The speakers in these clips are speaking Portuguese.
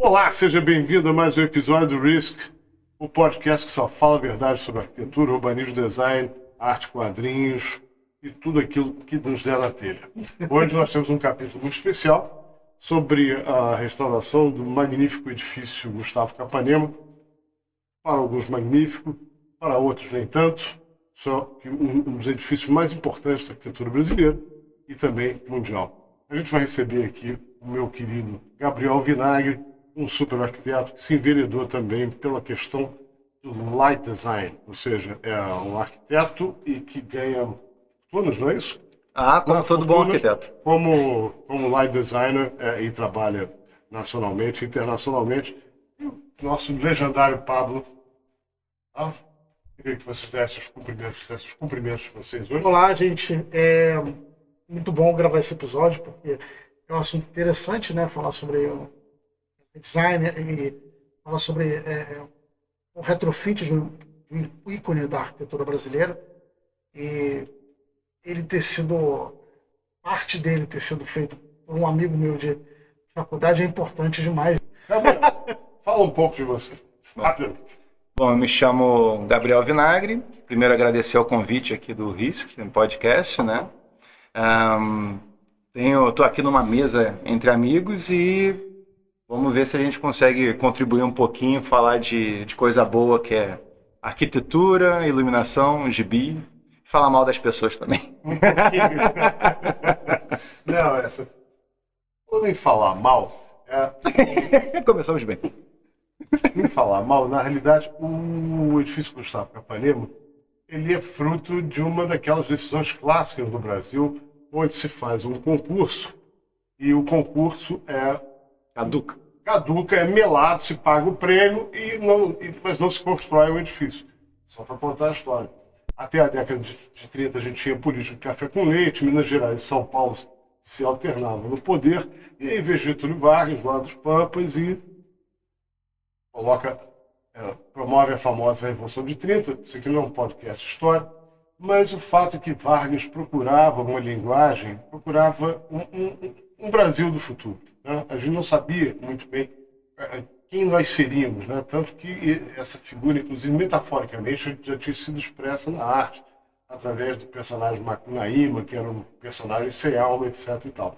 Olá, seja bem-vindo a mais um episódio do Risk, o podcast que só fala a verdade sobre arquitetura, urbanismo, design, arte, quadrinhos e tudo aquilo que nos der na telha. Hoje nós temos um capítulo muito especial sobre a restauração do magnífico edifício Gustavo Capanema. Para alguns magnífico, para outros nem tanto, só que um dos edifícios mais importantes da arquitetura brasileira e também mundial. A gente vai receber aqui o meu querido Gabriel Vinagre, um super arquiteto que se enveredou também pela questão do light design, ou seja, é um arquiteto e que ganha fortunas, não é isso? Como todo bom arquiteto. Como light designer e trabalha nacionalmente, internacionalmente. E o nosso legendário Pablo, queria que vocês dessem os cumprimentos de vocês hoje. Olá, gente. É muito bom gravar esse episódio, porque é um assunto interessante, né? Falar sobre o design e falar sobre o retrofit de um ícone da arquitetura brasileira. E ele ter sido, parte dele ter sido feito por um amigo meu de faculdade é importante demais. Fala um pouco de você, rapidamente. Bom, eu me chamo Gabriel Vinagre. Primeiro agradecer o convite aqui do Risk, no podcast, né? Estou aqui numa mesa entre amigos e vamos ver se a gente consegue contribuir um pouquinho, falar de coisa boa que é arquitetura, iluminação, gibi, falar mal das pessoas também. Um pouquinho. Não, vou nem falar mal. Começamos bem. Nem falar mal, na realidade, o edifício Gustavo Capanema, ele é fruto de uma daquelas decisões clássicas do Brasil, onde se faz um concurso e o concurso é caduca, é melado, se paga o prêmio, mas não se constrói o edifício. Só para contar a história. Até a década de 30 a gente tinha política de café com leite, Minas Gerais e São Paulo se alternavam no poder, e aí veio Getúlio Vargas, lá dos Pampas, e promove a famosa Revolução de 30. Isso aqui não é um podcast de história, mas o fato é que Vargas procurava uma linguagem, procurava um Brasil do futuro, né? A gente não sabia muito bem quem nós seríamos, né? Tanto que essa figura, inclusive metaforicamente, já tinha sido expressa na arte, através do personagem Macunaíma, que era um personagem sem alma, etc. e tal.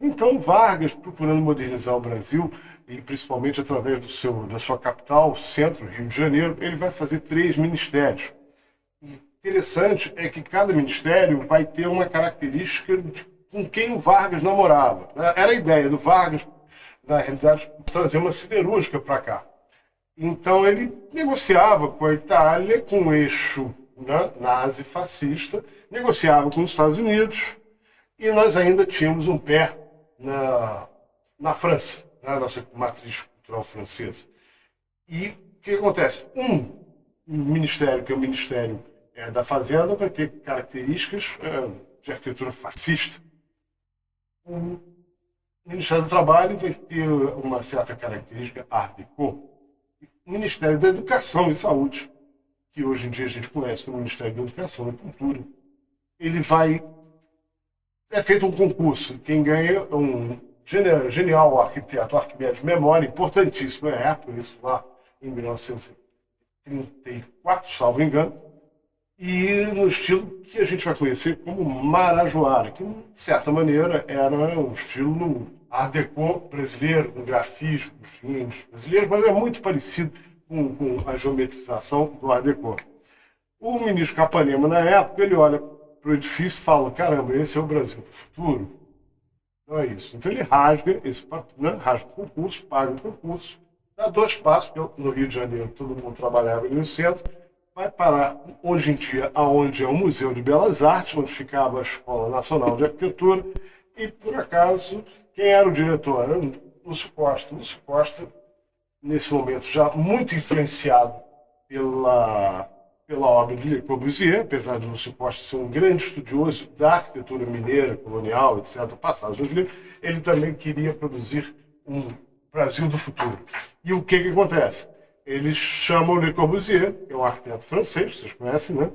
Então, Vargas, procurando modernizar o Brasil, e principalmente através da sua capital, centro, Rio de Janeiro, ele vai fazer 3 ministérios. Interessante é que cada ministério vai ter uma característica com quem o Vargas namorava. Era a ideia do Vargas, na realidade, trazer uma siderúrgica para cá. Então, ele negociava com a Itália, com o eixo nazi-fascista, negociava com os Estados Unidos, e nós ainda tínhamos um pé na França, na nossa matriz cultural francesa. E o que acontece? Um ministério, que é o Ministério da Fazenda, vai ter características de arquitetura fascista. O Ministério do Trabalho vai ter uma certa característica Art Deco. O Ministério da Educação e Saúde, que hoje em dia a gente conhece como Ministério da Educação e Cultura, é feito um concurso. Quem ganha é um genial arquiteto, Arquimedes Memória, importantíssimo na época, isso lá em 1934, salvo engano, e no estilo que a gente vai conhecer como Marajoara, que de certa maneira era um estilo Art Deco brasileiro, com grafismos brasileiros, mas é muito parecido com a geometrização do Art Deco. O ministro Capanema, na época, ele olha para o edifício e fala: caramba, esse é o Brasil do futuro. Não é isso. Então ele rasga rasga o concurso, paga o concurso, dá 2 passos, porque no Rio de Janeiro todo mundo trabalhava ali no centro, vai parar hoje em dia aonde é o Museu de Belas Artes, onde ficava a Escola Nacional de Arquitetura, e por acaso, quem era o diretor? Era o Lúcio Costa. Lúcio Costa, nesse momento, já muito influenciado pela obra de Le Corbusier, apesar de Lúcio Costa ser um grande estudioso da arquitetura mineira, colonial, etc., do passado brasileiro, ele também queria produzir um Brasil do futuro. E o que acontece? Eles chamam Le Corbusier, que é um arquiteto francês, vocês conhecem, né?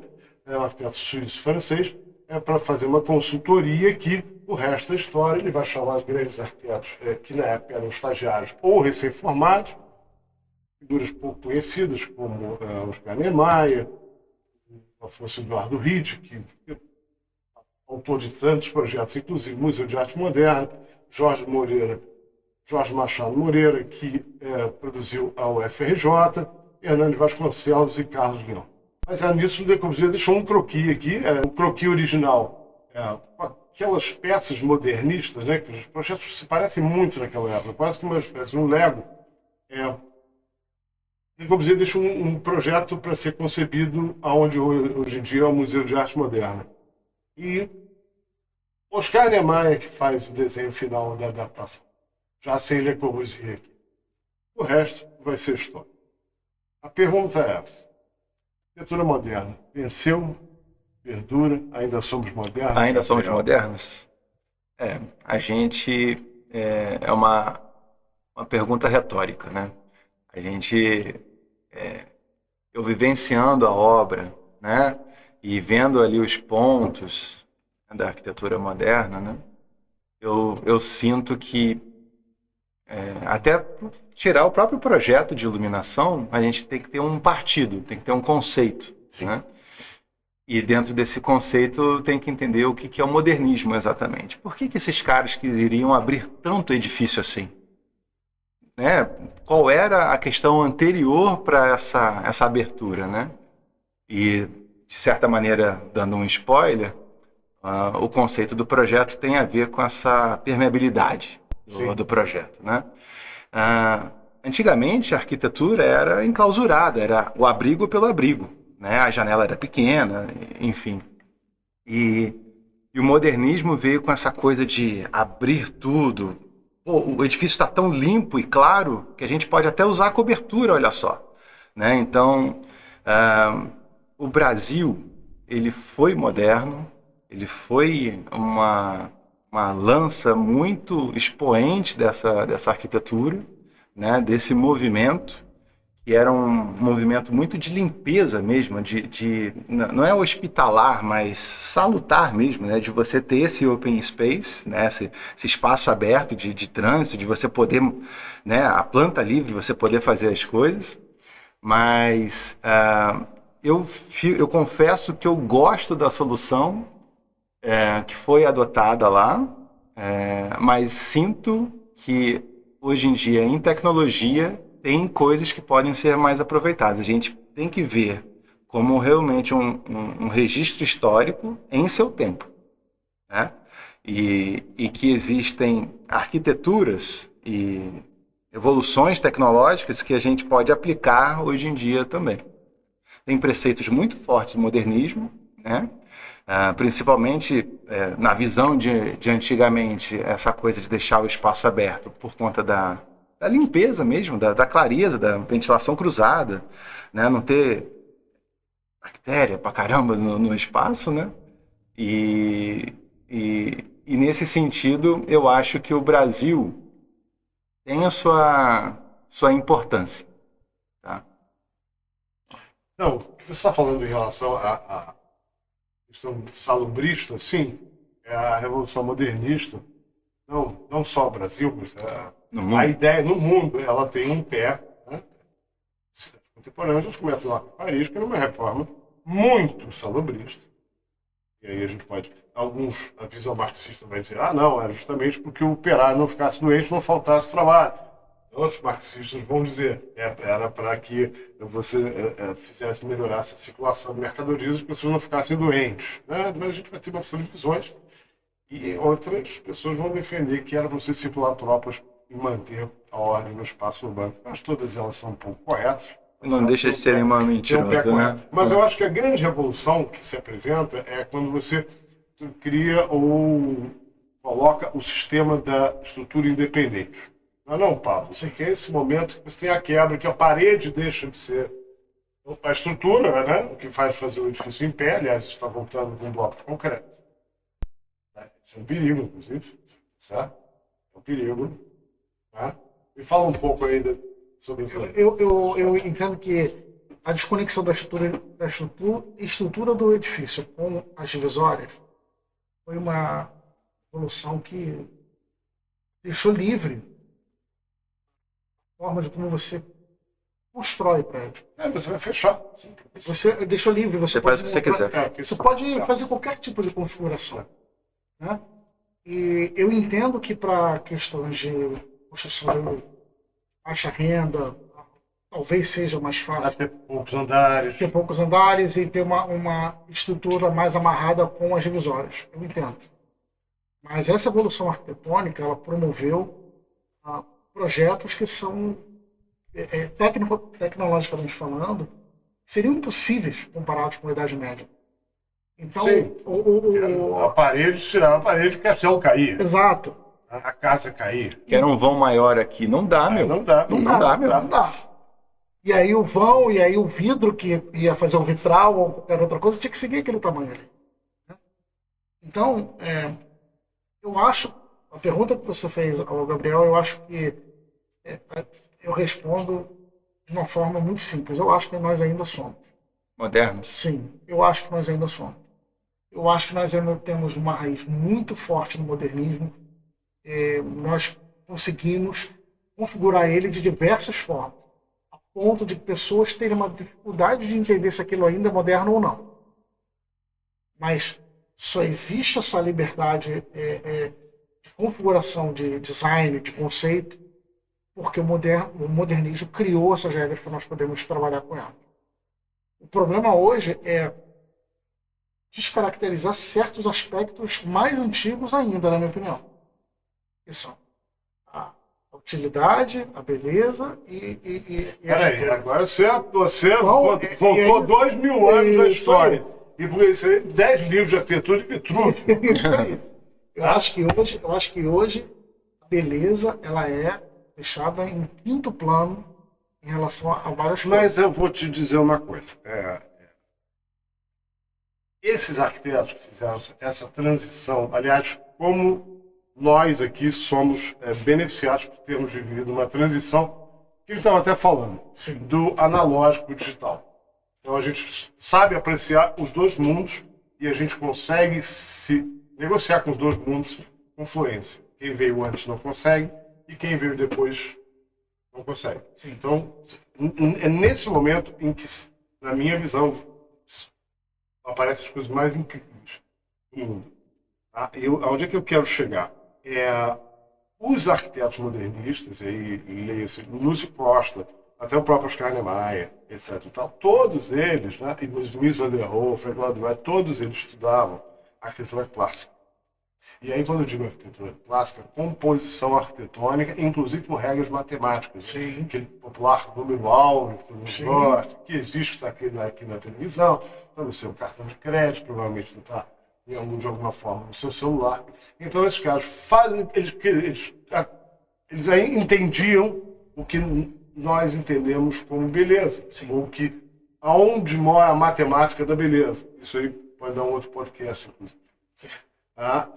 É um arquiteto suíço-francês, é para fazer uma consultoria que o resto da história ele vai chamar os grandes arquitetos que na época eram estagiários ou recém-formados, figuras pouco conhecidas como Oscar Niemeyer, Afonso Eduardo Ritt, que é autor de tantos projetos, inclusive Museu de Arte Moderna, Jorge Machado Moreira, que produziu a UFRJ, Hernani Vasconcelos e Carlos Guion. Mas nisso o Le Corbusier deixou um croquis aqui, o croquis original, com aquelas peças modernistas, né, que os projetos se parecem muito naquela época, quase que uma espécie de um Lego. Le Corbusier deixou um projeto para ser concebido aonde hoje em dia é o Museu de Arte Moderna. E Oscar Niemeyer que faz o desenho final da adaptação, já sem Le Corbusier aqui. O resto vai ser história. A pergunta é: arquitetura moderna venceu, perdura, ainda somos modernos? Ainda somos modernos? A gente é uma pergunta retórica, né? A gente, eu vivenciando a obra, né? E vendo ali os pontos da arquitetura moderna, né? Eu sinto que até tirar o próprio projeto de iluminação, a gente tem que ter um partido, tem que ter um conceito, né? E dentro desse conceito tem que entender o que é o modernismo exatamente. Por que esses caras queriam abrir tanto edifício assim? Né? Qual era a questão anterior para essa abertura, né? E, de certa maneira, dando um spoiler, o conceito do projeto tem a ver com essa permeabilidade do projeto, né? Antigamente, a arquitetura era enclausurada, era o abrigo pelo abrigo, né? A janela era pequena, enfim. E o modernismo veio com essa coisa de abrir tudo. Pô, o edifício está tão limpo e claro que a gente pode até usar a cobertura, olha só, né? Então, o Brasil, ele foi moderno, ele foi uma lança muito expoente dessa arquitetura, né? Desse movimento, que era um movimento muito de limpeza mesmo, não é hospitalar, mas salutar mesmo, né? De você ter esse open space, né? Esse espaço aberto de trânsito, de você poder, né? A planta livre, de você poder fazer as coisas. Mas eu confesso que eu gosto da solução que foi adotada lá, mas sinto que hoje em dia, em tecnologia, tem coisas que podem ser mais aproveitadas. A gente tem que ver como realmente um registro histórico em seu tempo, né? E que existem arquiteturas e evoluções tecnológicas que a gente pode aplicar hoje em dia também. Tem preceitos muito fortes do modernismo, né? Principalmente na visão de antigamente, essa coisa de deixar o espaço aberto por conta da limpeza mesmo, da clareza, da ventilação cruzada, né? Não ter bactéria pra caramba no espaço, né? E nesse sentido, eu acho que o Brasil tem a sua importância. Tá? Não, o que você está falando em relação a questão salubrista, sim, é a Revolução Modernista, não só o Brasil, mas a ideia no mundo, ela tem um pé, né? Cidades contemporâneas, nós começamos lá com Paris, que é uma reforma muito salubrista. E aí a gente pode, a visão marxista vai dizer, não, era justamente porque o operário não ficasse doente, não faltasse trabalho. Outros marxistas vão dizer, era para que você melhorasse a circulação de mercadorias, as pessoas não ficassem doentes, né? Mas a gente vai ter uma opção de visões. E outras pessoas vão defender que era você circular tropas e manter a ordem no espaço urbano. Mas todas elas são um pouco corretas. Não deixa de serem uma mentira, né? Mas eu acho que a grande revolução que se apresenta é quando você cria ou coloca o sistema da estrutura independente. Não, Pablo, você quer esse momento que você tem a quebra, que a parede deixa de ser a estrutura, né? O que faz fazer o edifício em pé, aliás, está voltando com um bloco de concreto. Isso é um perigo, inclusive, certo? É um perigo. Tá? Me fala um pouco ainda sobre isso. Eu entendo que a desconexão da estrutura do edifício com as divisórias foi uma evolução que deixou livre a forma de como você constrói prédio. Você vai fechar. Sim. Você deixou livre, você faz pode o que você quiser. Você pode fazer qualquer tipo de configuração, né? E eu entendo que para questões de construção de baixa renda, talvez seja mais fácil Ter poucos andares. ter poucos andares e ter uma estrutura mais amarrada com as divisórias. Eu entendo. Mas essa evolução arquitetônica, ela promoveu projetos que são, tecnologicamente falando, seriam impossíveis comparados com a Idade Média. Então, Sim. A parede, tirava a parede, o castelo caía. Exato. A casa caía. Que era um vão maior aqui. Não dá, meu. Não dá. Não dá, meu. Não dá. E aí o vão, e aí o vidro que ia fazer o vitral ou qualquer outra coisa, tinha que seguir aquele tamanho ali. Então, eu acho, a pergunta que você fez ao Gabriel, eu acho que eu respondo de uma forma muito simples. Eu acho que nós ainda somos. Modernos. Sim, eu acho que nós ainda somos. Eu acho que nós ainda temos uma raiz muito forte no modernismo. Nós conseguimos configurar ele de diversas formas, a ponto de pessoas terem uma dificuldade de entender se aquilo ainda é moderno ou não. Mas só existe essa liberdade de configuração, de design, de conceito, porque o modernismo criou essas regras para nós podermos trabalhar com elas. O problema hoje é descaracterizar certos aspectos mais antigos ainda, na minha opinião. Que são a utilidade, a beleza e Peraí, agora você Então, voltou 2000 anos na isso história. E por isso, 10 livros de arquitetura de Vitruve. Eu acho que hoje a beleza ela é deixada em quinto plano em relação a várias coisas. Mas eu vou te dizer uma coisa. Esses arquitetos que fizeram essa transição, aliás, como nós aqui somos beneficiados por termos vivido uma transição, que ele estava até falando, do analógico para o digital. Então a gente sabe apreciar os dois mundos e a gente consegue se negociar com os dois mundos com fluência. Quem veio antes não consegue e quem veio depois não consegue. Então, é nesse momento em que, na minha visão, aparecem as coisas mais incríveis do mundo. Tá? Onde é que eu quero chegar? Os arquitetos modernistas, aí leia-se Lúcio Costa, até o próprio Oscar Niemeyer, etc. E tal, todos eles, né, e Mies van der Rohe, Frank Lloyd Wright, todos eles estudavam arquitetura clássica. E aí, quando eu digo arquitetura clássica, composição arquitetônica, inclusive com regras matemáticas. Sim. Aquele popular número áureo que todo mundo gosta, que existe, que está aqui na televisão, está no seu cartão de crédito, provavelmente está de alguma forma no seu celular. Então, esses caras fazem, eles aí entendiam o que nós entendemos como beleza. Sim. Ou aonde mora a matemática da beleza. Isso aí pode dar um outro podcast, inclusive.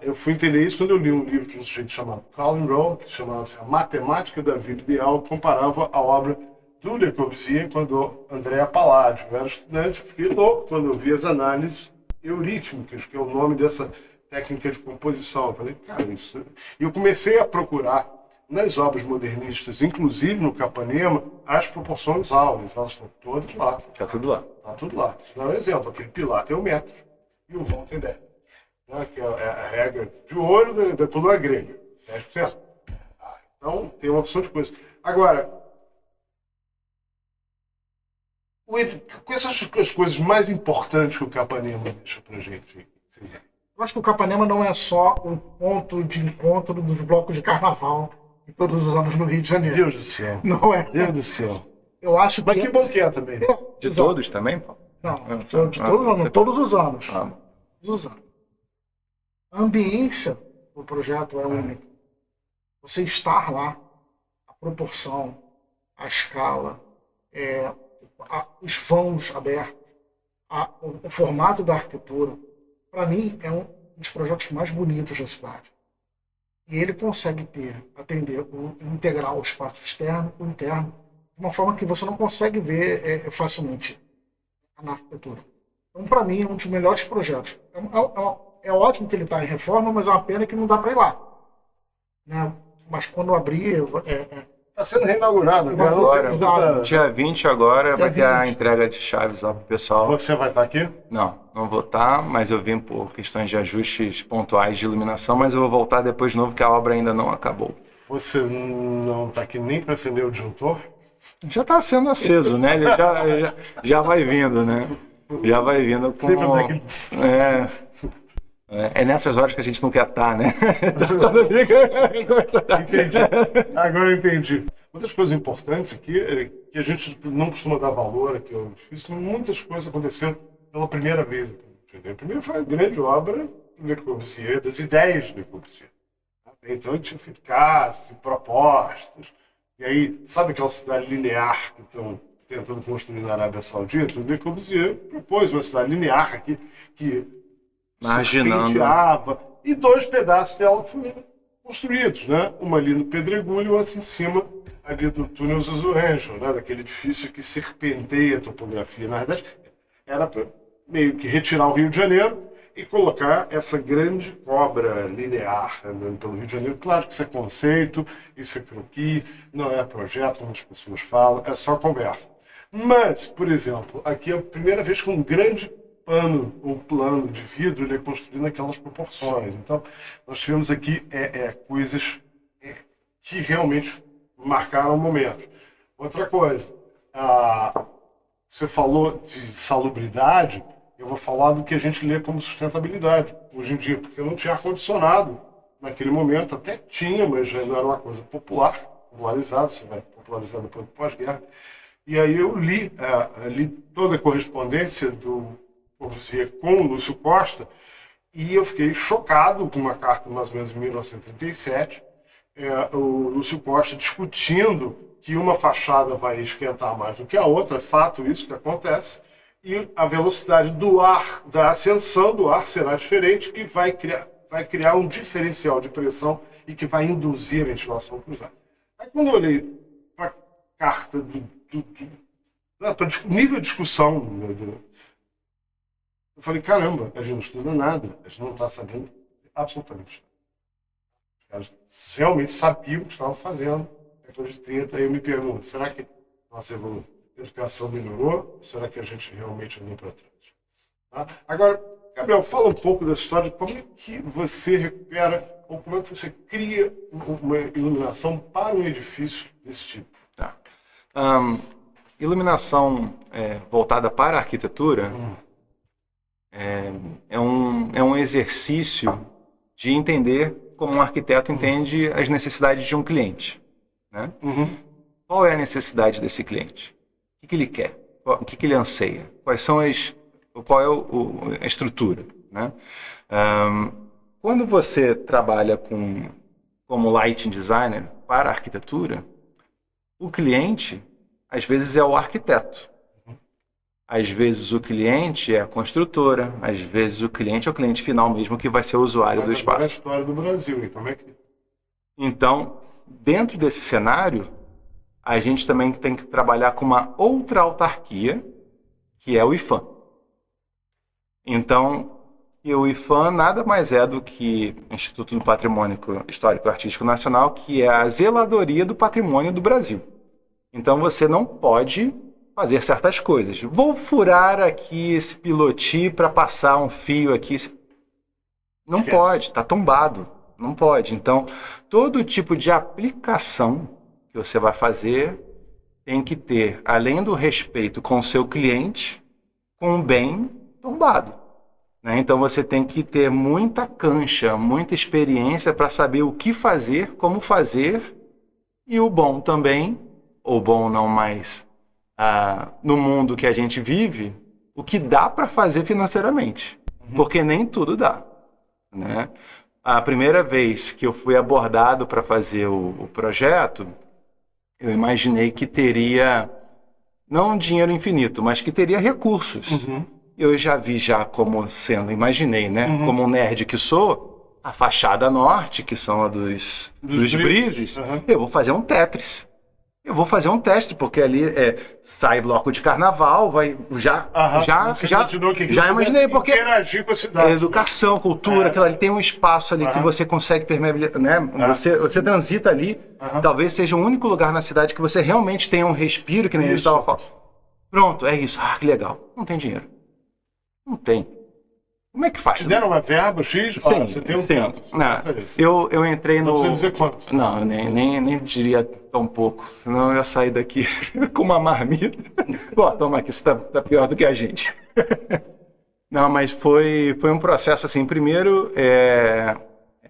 Eu fui entender isso quando eu li um livro de um sujeito chamado Colin Rowe, que se chamava A Matemática da Vida Ideal, que comparava a obra do Le Corbusier com a do Andrea Palladio. Eu era estudante, fiquei louco quando eu vi as análises eurítmicas, que é o nome dessa técnica de composição. Eu falei, cara, isso... E eu comecei a procurar nas obras modernistas, inclusive no Capanema, as proporções áureas. Elas estão todas lá. Tá tudo lá. Está tudo lá. Deixa eu dar um exemplo. Aquele pilar tem 1 metro e o vão tem 10. Que é a regra de ouro da coluna grega, 10%. Então, tem uma opção de coisas. Agora, quais são as coisas mais importantes que o Capanema deixa pra gente? Eu acho que o Capanema não é só o ponto de encontro dos blocos de carnaval de todos os anos no Rio de Janeiro. Deus do céu. Não é. Deus do céu. Eu acho que... Mas que bom que é também. De todos também, pô? Não, de todos, não, todos os anos. Todos os anos. A ambiência do projeto é única. Você estar lá, a proporção, a escala, os vãos abertos, o formato da arquitetura, para mim é um dos projetos mais bonitos da cidade. E ele consegue atender, integrar o espaço externo com o interno, de uma forma que você não consegue ver facilmente na arquitetura. Então, para mim, é um dos melhores projetos. é ótimo que ele está em reforma, mas é uma pena que não dá para ir lá. Né? Mas quando abrir, Está sendo reinaugurado Agora, dia 20 agora, vai ter a 20. entrega de chaves lá pro pessoal. Você vai estar aqui? Não vou estar, mas eu vim por questões de ajustes pontuais de iluminação, mas eu vou voltar depois de novo, que a obra ainda não acabou. Você não está aqui nem para acender o disjuntor? Já está sendo aceso, né? Ele já vai vindo, né? Já vai vindo com... Sempre tem aquele tss. É nessas horas que a gente não quer estar, né? Então, quando fica, começa a dar. Entendi. Agora eu entendi. Uma das coisas importantes aqui é que a gente não costuma dar valor aqui ao edifício. Muitas coisas aconteceram pela primeira vez aqui. A primeira foi a grande obra do Le Corbusier, das ideias do Le Corbusier. Até então ele tinha feito casas e propostas. E aí, sabe aquela cidade linear que estão tentando construir na Arábia Saudita? O Le Corbusier propôs uma cidade linear aqui que Marginando. serpenteava, e 2 pedaços dela foram construídos, né? Uma ali no Pedregulho e outra em cima ali do túnel Zuzuranjo, né? Daquele edifício que serpenteia a topografia. Na verdade, era para meio que retirar o Rio de Janeiro e colocar essa grande cobra linear andando pelo Rio de Janeiro. Claro que isso é conceito, isso é croquis, não é projeto, como as pessoas falam, é só conversa. Mas, por exemplo, aqui é a primeira vez que um grande pano ou plano de vidro ele é construído naquelas proporções. Então, nós tivemos aqui coisas que realmente marcaram o momento. Outra coisa, você falou de salubridade, eu vou falar do que a gente lê como sustentabilidade hoje em dia, porque não tinha ar-condicionado naquele momento, até tinha, mas ainda era uma coisa popularizada, você vai popularizar depois do pós-guerra. E aí eu li toda a correspondência do Corbusier com o Lúcio Costa, e eu fiquei chocado com uma carta mais ou menos em 1937, o Lúcio Costa discutindo que uma fachada vai esquentar mais do que a outra, é fato isso que acontece, e a velocidade do ar, da ascensão do ar será diferente e vai criar um diferencial de pressão e que vai induzir a ventilação cruzada. Aí quando eu olhei para a carta para nível de discussão, eu falei, caramba, a gente não estuda nada, a gente não está sabendo absolutamente nada. Os caras realmente sabiam o que estavam fazendo depois de 30, aí eu me pergunto, será que nossa educação melhorou? Ou será que a gente realmente andou para trás? Tá? Agora, Gabriel, fala um pouco dessa história, como é que você recupera, ou como é que você cria uma iluminação para um edifício desse tipo? Tá. Iluminação voltada para a arquitetura é um exercício de entender como um arquiteto entende as necessidades de um cliente. Né? Qual é a necessidade desse cliente? O que ele quer? O que ele anseia? Qual é a estrutura? Né? Quando você trabalha como lighting designer para a arquitetura, o cliente, às vezes, é o arquiteto. Às vezes o cliente é a construtora, às vezes o cliente é o cliente final mesmo, que vai ser o usuário do espaço. É a história do Brasil, como é que... Então, dentro desse cenário, a gente também tem que trabalhar com uma outra autarquia, que é o IPHAN. Então, o IPHAN nada mais é do que o Instituto do Patrimônio Histórico e Artístico Nacional, que é a zeladoria do patrimônio do Brasil. Então, você não pode fazer certas coisas. Vou furar aqui esse piloti para passar um fio aqui. Não Esquece. Pode, está tombado. Não pode. Então, todo tipo de aplicação que você vai fazer tem que ter, além do respeito com o seu cliente, com o bem tombado. Né? Então, você tem que ter muita cancha, muita experiência para saber o que fazer, como fazer, e o bom também, ou bom não mais, no mundo que a gente vive, o que dá para fazer financeiramente. Porque nem tudo dá. Né? A primeira vez que eu fui abordado para fazer o projeto, eu imaginei que teria, não dinheiro infinito, mas que teria recursos. Eu já vi como sendo, imaginei, né? Como um nerd que sou, a fachada norte, que são a dos brises, eu vou fazer um Tetris. Eu vou fazer um teste, porque ali sai bloco de carnaval, Você imaginou que já imaginei, porque interagir com a cidade. educação, cultura, aquilo ali tem um espaço ali que você consegue permeabilizar, né? Você transita ali, talvez seja o único lugar na cidade que você realmente tenha um respiro, que nem a gente estava falando. Pronto, é isso. Ah, que legal. Não tem dinheiro. Não tem. Como é que faz? Te deram uma verba X? Sim, Olha, você tem um tempo. Não, eu entrei Não no... precisa dizer quanto. Não, eu nem diria tão pouco, senão eu ia sair daqui com uma marmita. Pô, toma aqui, você tá pior do que a gente. Não, mas foi um processo assim, primeiro,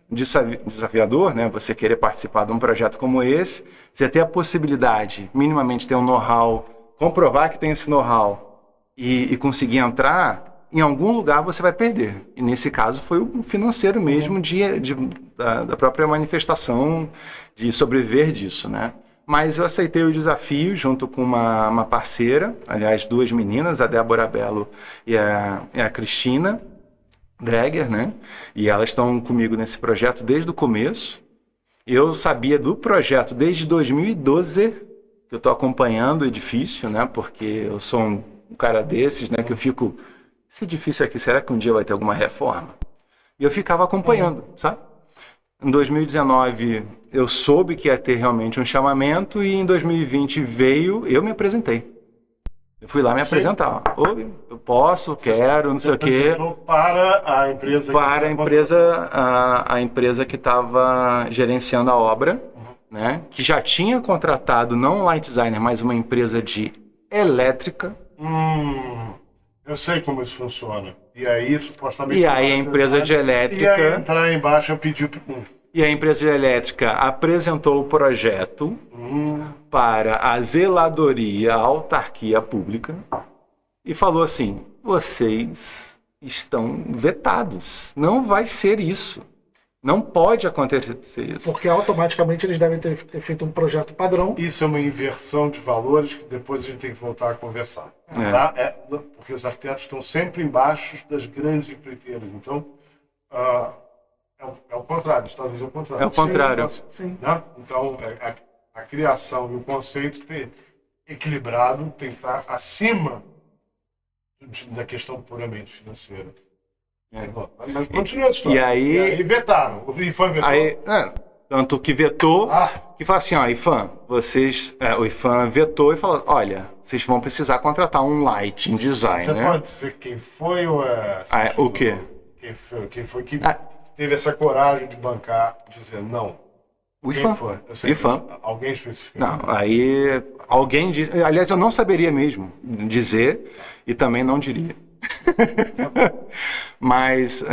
desafiador, né? Você querer participar de um projeto como esse, você ter a possibilidade, minimamente ter um know-how, comprovar que tem esse know-how e conseguir entrar, em algum lugar você vai perder. E nesse caso foi o financeiro mesmo da própria manifestação de sobreviver disso, né? Mas eu aceitei o desafio junto com uma parceira, aliás, duas meninas, a Débora Bello e a Cristina Dreger, né? E elas estão comigo nesse projeto desde o começo. Eu sabia do projeto desde 2012, que eu estou acompanhando o edifício, né? Porque eu sou um cara desses, né? Que eu fico... Esse edifício aqui, será que um dia vai ter alguma reforma? E eu ficava acompanhando, sabe? Em 2019, eu soube que ia ter realmente um chamamento e em 2020 veio, eu me apresentei. Eu fui lá me apresentar. Oi, eu posso, quero, não sei o quê. Para a empresa. Para a empresa que estava gerenciando a obra, né? Que já tinha contratado não um light designer, mas uma empresa de elétrica. Eu sei como isso funciona. E aí, supostamente... E aí a empresa de elétrica... E aí entrar embaixo, eu pedi... E a empresa de elétrica apresentou o projeto para a zeladoria, a autarquia pública, e falou assim, vocês estão vetados. Não vai ser isso. Não pode acontecer isso. Porque automaticamente eles devem ter feito um projeto padrão. Isso é uma inversão de valores que depois a gente tem que voltar a conversar. Tá? Porque os arquitetos estão sempre embaixo das grandes empreiteiras. Então, é o contrário, os Estados Unidos é o contrário. É o contrário. Sim. Né? Então, a criação e o conceito equilibrado tem que estar acima da questão puramente financeira. Mas continua a história. E aí vetaram. O IFAM vetou. Aí, tanto que vetou, que fala assim, ó, IFAM, o IFAM vetou e falou, olha, vocês vão precisar contratar um lighting designer. Você pode dizer quem foi ou o quê? Quem foi que teve essa coragem de bancar, dizer não? O Quem IFAM. foi? Eu sei IFAM. Alguém especificou. Não, aí alguém disse, aliás, eu não saberia mesmo dizer e também não diria. Mas,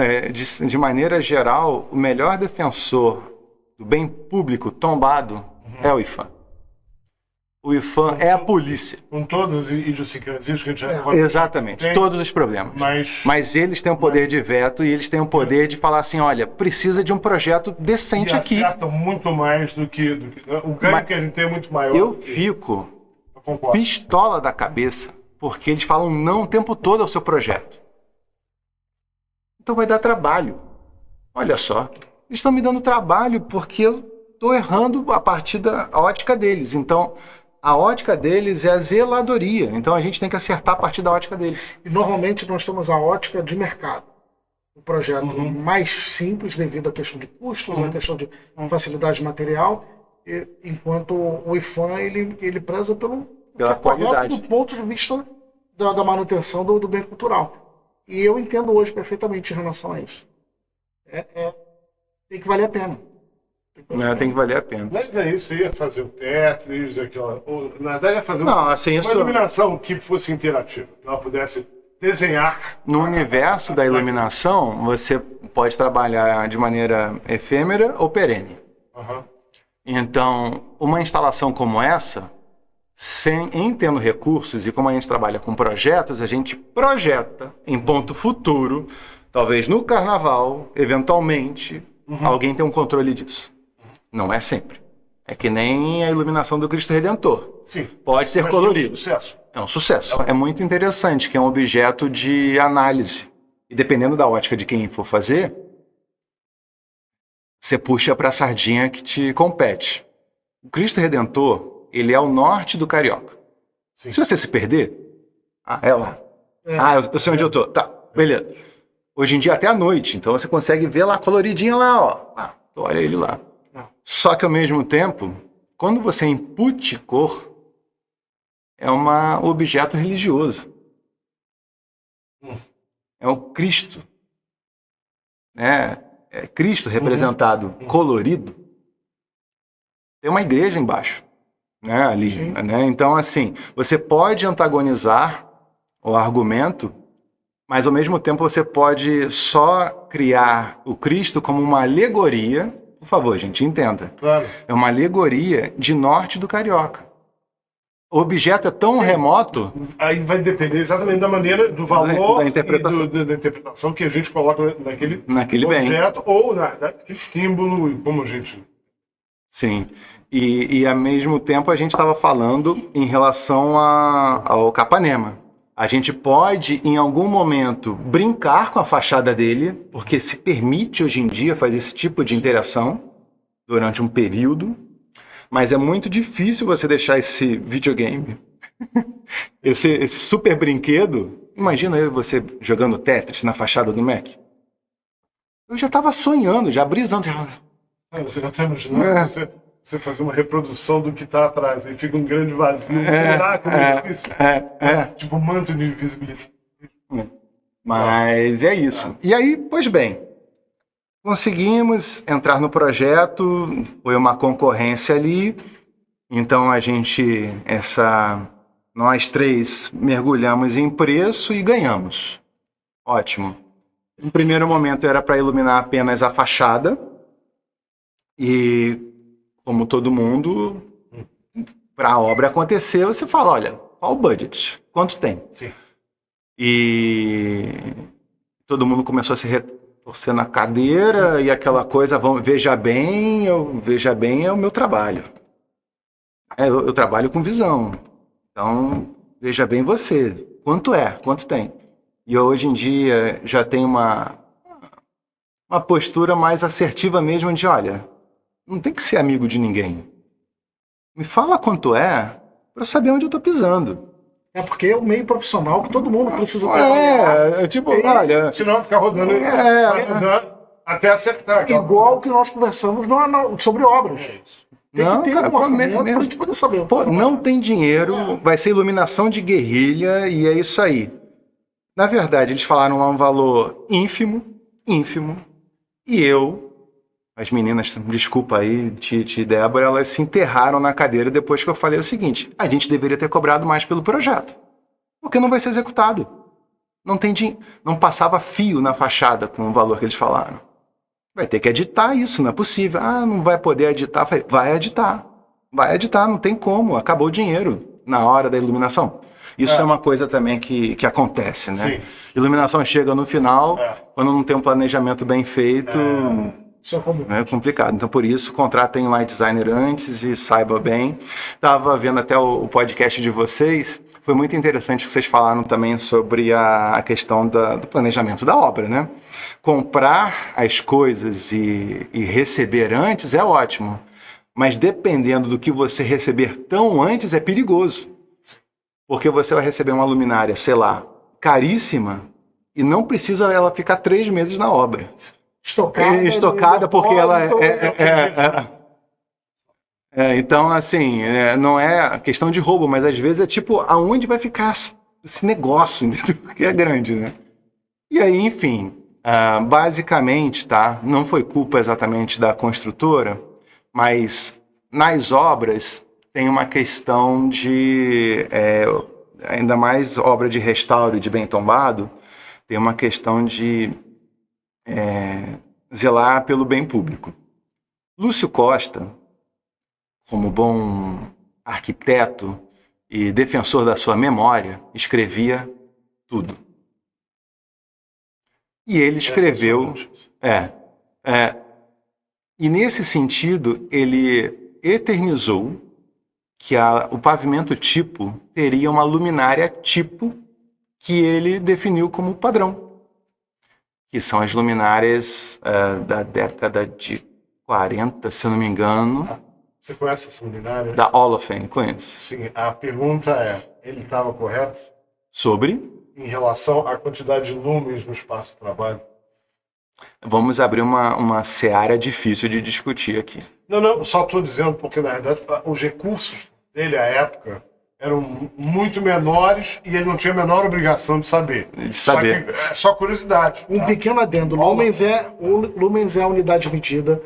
de maneira geral, o melhor defensor do bem público tombado é o IFAM. O IFAM é a polícia. Com todas as idiosincrasias que a gente já pode... Exatamente, todos os problemas. Mas eles têm o poder de veto e eles têm o poder de falar assim, olha, precisa de um projeto decente aqui. Acertam muito mais do que o ganho que a gente tem é muito maior. Eu fico pistola da cabeça porque eles falam não o tempo todo ao seu projeto. Então vai dar trabalho. Olha só, eles estão me dando trabalho porque eu estou errando a partir da ótica deles. Então, a ótica deles é a zeladoria. Então, a gente tem que acertar a partir da ótica deles. E normalmente nós temos a ótica de mercado. Um projeto mais simples devido à questão de custos, à questão de facilidade de material, enquanto o IFAM ele preza pela qualidade do ponto de vista da manutenção do bem cultural. E eu entendo hoje perfeitamente em relação a isso. Tem que valer a pena. Tem que valer a pena. Mas é isso, ia fazer o Tetris, na verdade ia fazer uma iluminação que fosse interativa, que ela pudesse desenhar. No universo da iluminação, você pode trabalhar de maneira efêmera ou perene. Então, uma instalação como essa, em tendo recursos, e como a gente trabalha com projetos, a gente projeta em ponto futuro, talvez no carnaval, eventualmente, alguém tem um controle disso. Não é sempre. É que nem a iluminação do Cristo Redentor. Sim. Pode ser colorido. É um sucesso. É um sucesso. É muito interessante, que é um objeto de análise. E dependendo da ótica de quem for fazer, você puxa para a sardinha que te compete. O Cristo Redentor, ele é ao norte do Carioca. Sim. Se você se perder, é lá. Eu sei onde eu tô. Tá, beleza. Hoje em dia até à noite, então você consegue ver lá coloridinho lá, ó. Olha ele lá. Só que ao mesmo tempo, quando você impute cor, é um objeto religioso. É o Cristo. Né? É Cristo representado colorido. Tem uma igreja embaixo, né, ali. Né? Então, assim, você pode antagonizar o argumento, mas ao mesmo tempo você pode só criar o Cristo como uma alegoria. Por favor, gente, entenda. Claro. É uma alegoria de norte do Carioca. O objeto é tão remoto... Aí vai depender exatamente da maneira, do valor da interpretação. da interpretação que a gente coloca naquele objeto bem. ou naquele símbolo, como a gente... Sim. E ao mesmo tempo a gente estava falando em relação ao Capanema. A gente pode, em algum momento, brincar com a fachada dele, porque se permite hoje em dia fazer esse tipo de interação durante um período, mas é muito difícil você deixar esse videogame, esse super brinquedo. Imagina eu e você jogando Tetris na fachada do Mac. Eu já estava sonhando, já brisando. Você já está imaginando você fazer uma reprodução do que está atrás, aí fica um grande vazio, um buraco no edifício. Tipo um manto de invisibilidade. Mas é isso. E aí, pois bem, conseguimos entrar no projeto, foi uma concorrência ali, então nós três mergulhamos em preço e ganhamos. Ótimo. No primeiro momento era para iluminar apenas a fachada, e como todo mundo, para a obra acontecer, você fala, olha, qual o budget? Quanto tem? Sim. E todo mundo começou a se retorcer na cadeira e aquela coisa, veja bem é o meu trabalho. Eu trabalho com visão. Então, veja bem você. Quanto tem? E hoje em dia já tem uma postura mais assertiva mesmo de, olha, não tem que ser amigo de ninguém. Me fala quanto é para eu saber onde eu tô pisando. É porque é o meio profissional que todo mundo precisa trabalhar. Olha... Senão vai ficar rodando até acertar. Igual que nós conversamos sobre obras. Tem que ter um orçamento pra gente poder saber. Não tem dinheiro, vai ser iluminação de guerrilha e é isso aí. Na verdade, eles falaram lá um valor ínfimo, e as meninas, desculpa aí, Titi e Débora, elas se enterraram na cadeira depois que eu falei o seguinte, a gente deveria ter cobrado mais pelo projeto, porque não vai ser executado. Não passava fio na fachada com o valor que eles falaram. Vai ter que editar isso, não é possível. Não vai poder editar. Vai editar, não tem como, acabou o dinheiro na hora da iluminação. Isso é uma coisa também que acontece, né? Sim. Iluminação chega no final, quando não tem um planejamento bem feito... É complicado. Então, por isso, contratem um light designer antes e saiba bem. Estava vendo até o podcast de vocês. Foi muito interessante que vocês falaram também sobre a questão do planejamento da obra, né? Comprar as coisas e receber antes é ótimo. Mas dependendo do que você receber tão antes, é perigoso. Porque você vai receber uma luminária, sei lá, caríssima, e não precisa ela ficar 3 meses na obra. Estocada porque ela então, assim, não é questão de roubo, mas às vezes é tipo, aonde vai ficar esse negócio, entendeu? Que é grande, né? E aí, enfim, basicamente, tá? Não foi culpa exatamente da construtora, mas nas obras tem uma questão de, ainda mais obra de restauro de bem tombado, tem uma questão de zelar pelo bem público. Lúcio Costa, como bom arquiteto e defensor da sua memória, escrevia tudo. E ele escreveu... e nesse sentido, ele eternizou que o pavimento tipo teria uma luminária tipo que ele definiu como padrão, que são as luminárias da década de 40, se eu não me engano. Você conhece essa luminária? Da Olofane, conheço. Sim, a pergunta é, ele estava correto Sobre? em relação à quantidade de lumens no espaço de trabalho? Vamos abrir uma seara difícil de discutir aqui. Não, só estou dizendo porque, na verdade, os recursos dele à época eram muito menores e ele não tinha a menor obrigação de saber. Só que é só curiosidade. Um tá? pequeno adendo. Lumens é a unidade de medida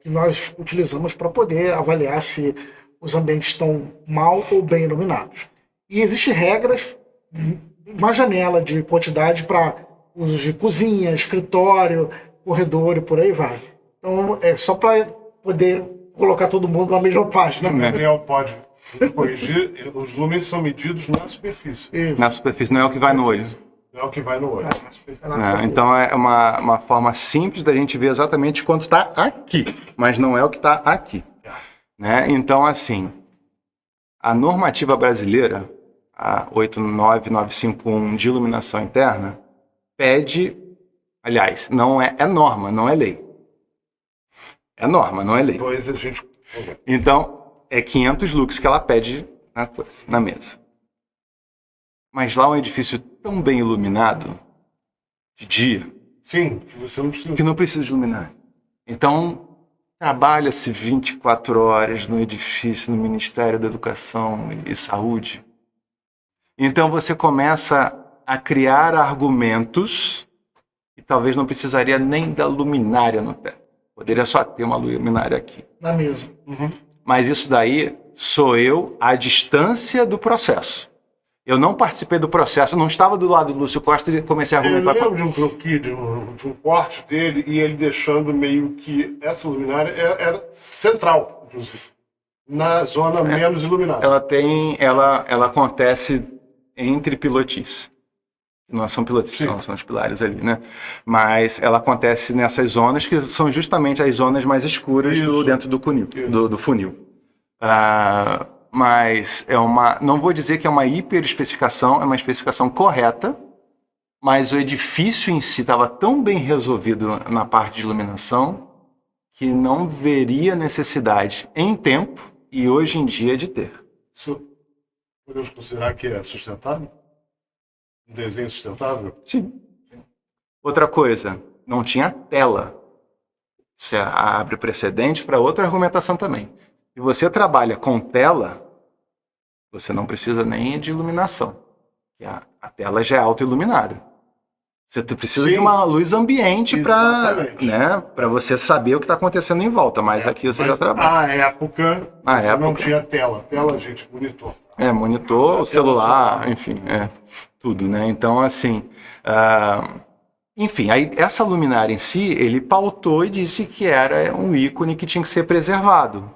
que nós utilizamos para poder avaliar se os ambientes estão mal ou bem iluminados. E existem regras, uma janela de quantidade para usos de cozinha, escritório, corredor e por aí vai. Então, é só para poder colocar todo mundo na mesma página. O Gabriel pode corrigir, os lumens são medidos na superfície. Isso. Na superfície, não é o que vai no olho. Não é o que vai no olho. Então é uma forma simples da gente ver exatamente quanto está aqui, mas não é o que está aqui. Né? Então, assim, a normativa brasileira, a 89951 de iluminação interna, pede, aliás, é norma, não é lei. É norma, não é lei. Depois a gente... Então, é 500 lux que ela pede na mesa. Mas lá é um edifício tão bem iluminado, de dia, Sim, que você não precisa... que não precisa de iluminar. Então, trabalha-se 24 horas no edifício, no Ministério da Educação e Saúde. Então, você começa a criar argumentos e talvez não precisaria nem da luminária no teto. Poderia só ter uma luminária aqui. Na mesa. Mas isso daí sou eu à distância do processo. Eu não participei do processo, eu não estava do lado do Lúcio Costa e comecei a Eu argumentar lembro de um croquis, de um corte dele, e ele deixando meio que essa luminária era central, inclusive, na zona menos iluminada. Ela acontece entre pilotis. Não são pilotis, são os pilares ali, né? Mas ela acontece nessas zonas que são justamente as zonas mais escuras dentro do funil. Do funil. Mas não vou dizer que é uma hiperespecificação, é uma especificação correta, mas o edifício em si estava tão bem resolvido na parte de iluminação que não veria necessidade em tempo e hoje em dia de ter. Isso podemos considerar que é sustentável? Um desenho sustentável? Sim. Outra coisa, não tinha tela. Você abre precedente para outra argumentação também. Se você trabalha com tela, você não precisa nem de iluminação. A tela já é auto-iluminada. Você precisa de uma luz ambiente para você saber o que está acontecendo em volta, mas aqui você já trabalha. Na época, você não tinha tela. Tela, gente, monitor. Monitor, celular, enfim, tudo, né? Então, assim... Enfim, aí essa luminária em si, ele pautou e disse que era um ícone que tinha que ser preservado.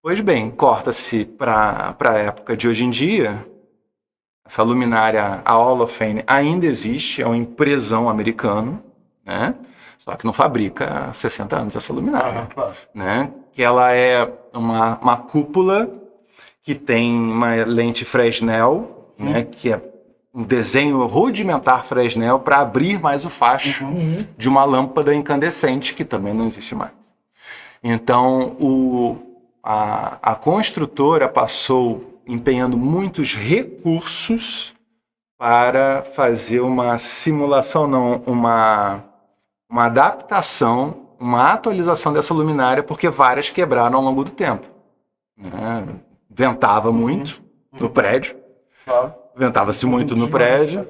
Pois bem, corta-se para a época de hoje em dia, essa luminária, a Olofane, ainda existe, é um empresão americano, né? Só que não fabrica há 60 anos essa luminária, né? Que ela é uma cúpula que tem uma lente Fresnel, né? Que é um desenho rudimentar Fresnel para abrir mais o facho de uma lâmpada incandescente, que também não existe mais. Então, a construtora passou empenhando muitos recursos para fazer uma simulação, uma adaptação, uma atualização dessa luminária, porque várias quebraram ao longo do tempo. Né? Ventava muito no prédio, ventava-se muito no prédio.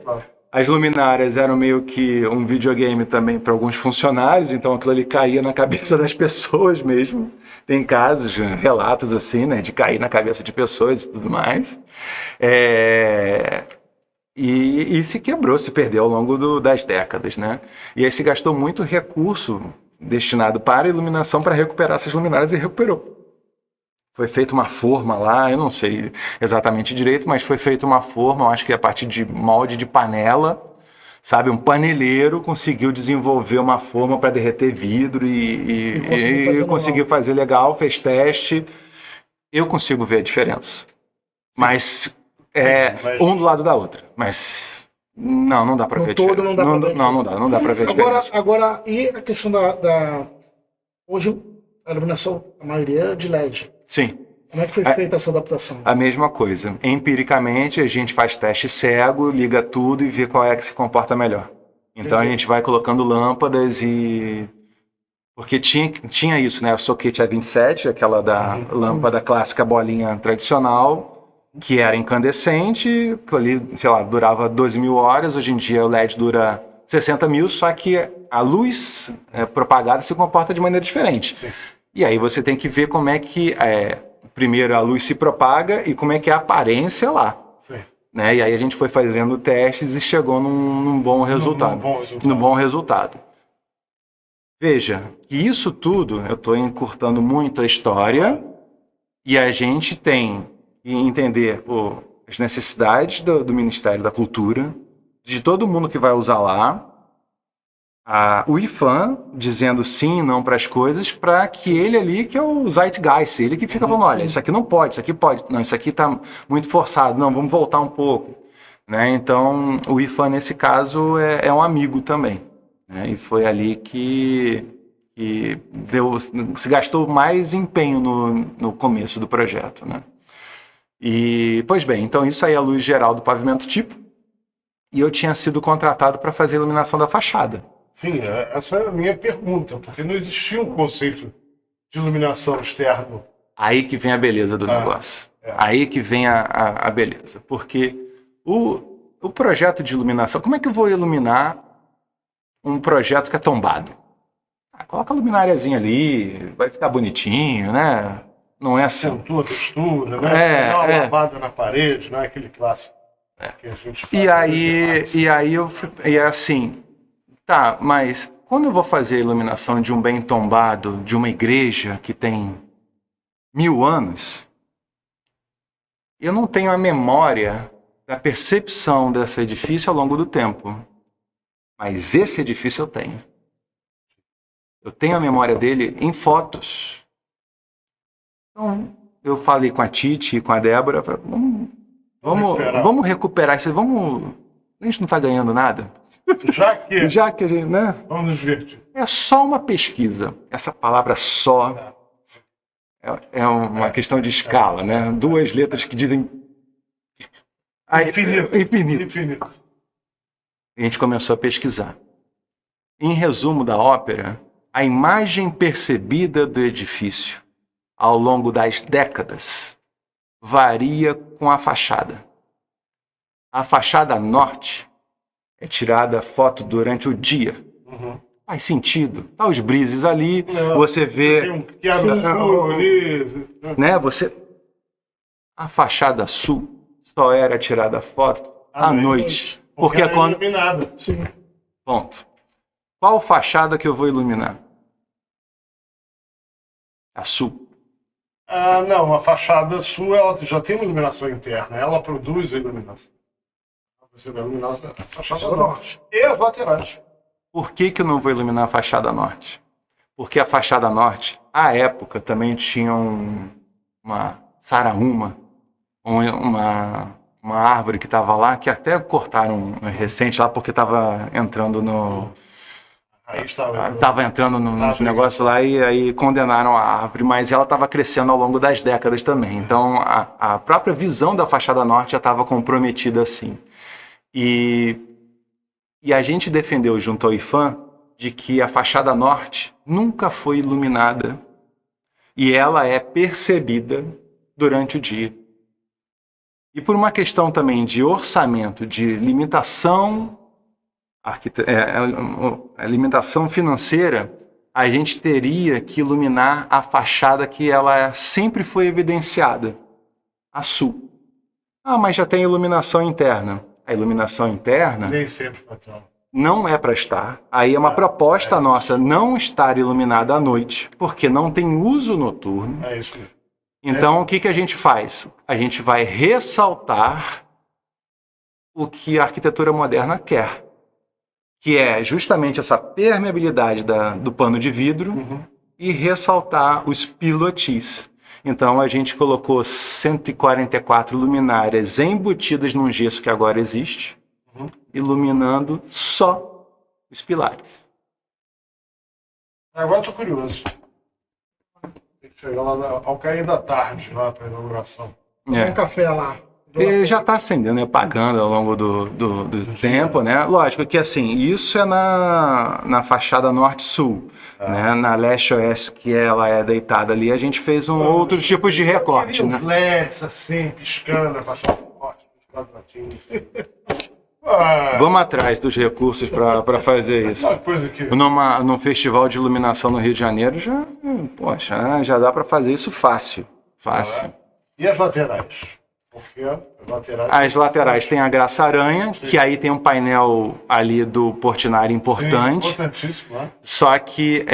As luminárias eram meio que um videogame também para alguns funcionários, então aquilo ali caía na cabeça das pessoas mesmo. Tem casos, relatos assim, né, de cair na cabeça de pessoas e tudo mais. E se quebrou, se perdeu ao longo das décadas, né? E aí se gastou muito recurso destinado para a iluminação para recuperar essas luminárias e recuperou. Foi feita uma forma lá, eu não sei exatamente direito, mas foi feita uma forma, eu acho que a partir de molde de panela, sabe? Um paneleiro conseguiu desenvolver uma forma para derreter vidro e conseguiu fazer legal, fez teste. Eu consigo ver a diferença. Mas um do lado da outra. Mas não dá para ver a diferença. Não dá para ver a diferença. Agora, e a questão hoje, a iluminação, a maioria é de LED. Sim. Como é que foi feita essa adaptação? A mesma coisa. Empiricamente, a gente faz teste cego, liga tudo e vê qual é que se comporta melhor. Então, Entendi. a gente vai colocando lâmpadas e... Porque tinha isso, né? O soquete A27, aquela da lâmpada clássica bolinha tradicional, que era incandescente, que ali, sei lá, durava 12 mil horas. Hoje em dia o LED dura 60 mil, só que a luz propagada se comporta de maneira diferente. Sim. E aí você tem que ver como é que primeiro a luz se propaga e como é que é a aparência lá. Sim. Né? E aí a gente foi fazendo testes e chegou num bom resultado. Num bom resultado. Veja, que isso tudo, eu estou encurtando muito a história, e a gente tem que entender as necessidades do Ministério da Cultura, de todo mundo que vai usar lá, o IFAM dizendo sim e não para as coisas, para que ele ali, que é o Zeitgeist, ele que fica falando, olha, isso aqui não pode, isso aqui pode, não, isso aqui está muito forçado, não, vamos voltar um pouco. Né? Então, o IFAM, nesse caso, é um amigo também. Né? E foi ali que se gastou mais empenho no começo do projeto. Né? E, pois bem, então isso aí é a luz geral do pavimento tipo, e eu tinha sido contratado para fazer a iluminação da fachada. Sim, essa é a minha pergunta, porque não existia um conceito de iluminação externa. Aí que vem a beleza do negócio. Aí que vem a beleza. Porque o projeto de iluminação, como é que eu vou iluminar um projeto que é tombado? Coloca a lumináriazinha ali, vai ficar bonitinho, né? Não é assim. Acentua a textura, né? Dá uma lavada na parede, não é aquele clássico que a gente faz. E aí assim, tá, mas quando eu vou fazer a iluminação de um bem tombado, de uma igreja que tem 1000 anos, eu não tenho a memória da percepção desse edifício ao longo do tempo. Mas esse edifício eu tenho. Eu tenho a memória dele em fotos. Então, eu falei com a Titi e com a Débora, vamos recuperar isso, a gente não está ganhando nada. Já que a gente, né? Vamos nos divertir. É só uma pesquisa. Essa palavra só é uma questão de escala, né? 2 letras que dizem... Infinito. A gente começou a pesquisar. Em resumo da ópera, a imagem percebida do edifício ao longo das décadas varia com a fachada. A fachada norte é tirada foto durante o dia. Faz sentido. Tá os brises ali, você vê... Tem um chiaroscuro ali. Né? A fachada sul só era tirada foto à noite. Porque é quando... iluminada. Sim. Ponto. Qual fachada que eu vou iluminar? A sul. Não, a fachada sul ela já tem uma iluminação interna. Ela produz a iluminação. Você vai iluminar a fachada norte e as laterais. Por que eu não vou iluminar a fachada norte? Porque a fachada norte, à época, também tinha uma saraúma, uma árvore que estava lá, que até cortaram recente lá, porque estava entrando Estava entrando nos negócios lá e aí condenaram a árvore, mas ela estava crescendo ao longo das décadas também. Então, a própria visão da fachada norte já estava comprometida assim. E a gente defendeu junto ao IFAM de que a fachada norte nunca foi iluminada e ela é percebida durante o dia. E por uma questão também de orçamento, de limitação limitação financeira, a gente teria que iluminar a fachada que ela sempre foi evidenciada, a sul. Mas já tem iluminação interna. A iluminação interna nem sempre vai ter. Não é para estar. Aí é uma proposta nossa não estar iluminada à noite, porque não tem uso noturno. É isso mesmo. Então, o que a gente faz? A gente vai ressaltar o que a arquitetura moderna quer, que é justamente essa permeabilidade do pano de vidro e ressaltar os pilotis. Então, a gente colocou 144 luminárias embutidas num gesso que agora existe, iluminando só os pilares. Agora estou curioso. Chega lá ao cair da tarde, lá para a inauguração. Um café lá. Ele já está acendendo e apagando ao longo do tempo, né? Lógico que assim, isso é na fachada norte-sul, né? Na leste-oeste, que ela é deitada ali, a gente fez outros tipos de recorte, né? LEDs assim, piscando, a fachada norte, os quadradinhos. Vamos atrás dos recursos para fazer isso. Uma coisa que... Num festival de iluminação no Rio de Janeiro, já dá para fazer isso fácil. E as laterais? Porque as laterais tem a Graça Aranha, que aí tem um painel ali do Portinari importante. Sim, importantíssimo, né? Só que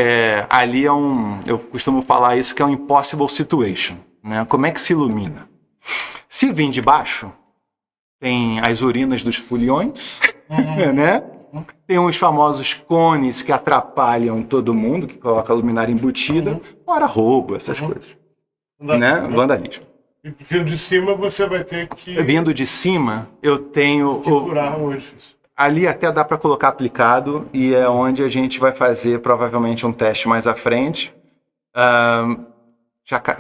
ali eu costumo falar isso, que é um impossible situation, né? Como é que se ilumina? Se vir de baixo, tem as urinas dos foliões, né? Tem os famosos cones que atrapalham todo mundo, que coloca a luminária embutida, fora roubo, essas coisas. Né? Vandalismo. E vindo de cima, você vai ter que... Vindo de cima, eu tenho... Que furar o edifício. Ali até dá para colocar aplicado e é onde a gente vai fazer provavelmente um teste mais à frente.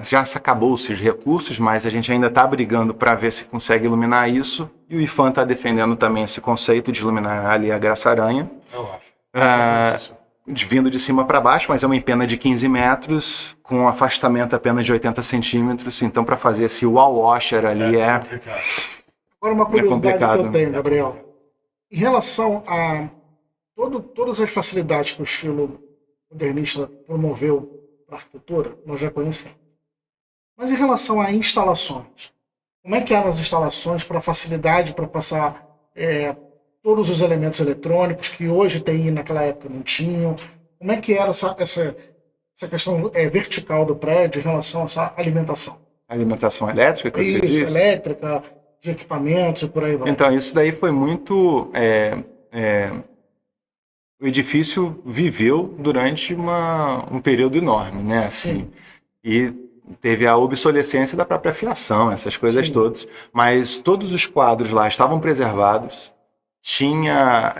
Já se acabou-se os recursos, mas a gente ainda está brigando para ver se consegue iluminar isso. E o IFAM está defendendo também esse conceito de iluminar ali a Graça Aranha. Eu acho. Vindo de cima para baixo, mas é uma empena de 15 metros, com um afastamento apenas de 80 centímetros. Então, para fazer esse wall washer ali complicado. Agora, uma curiosidade que eu tenho, Gabriel. Em relação a todas as facilidades que o estilo modernista promoveu para a arquitetura, nós já conhecemos. Mas em relação a instalações, como é que eram as instalações para facilidade para passar todos os elementos eletrônicos que hoje tem e naquela época não tinham? Como é que era essa questão vertical do prédio em relação a essa alimentação? Alimentação elétrica, que você disse? Elétrica, de equipamentos e por aí vai. Então, isso daí foi muito... o edifício viveu durante um período enorme, né? Assim, e teve a obsolescência da própria fiação, essas coisas todas. Mas todos os quadros lá estavam preservados. Tinha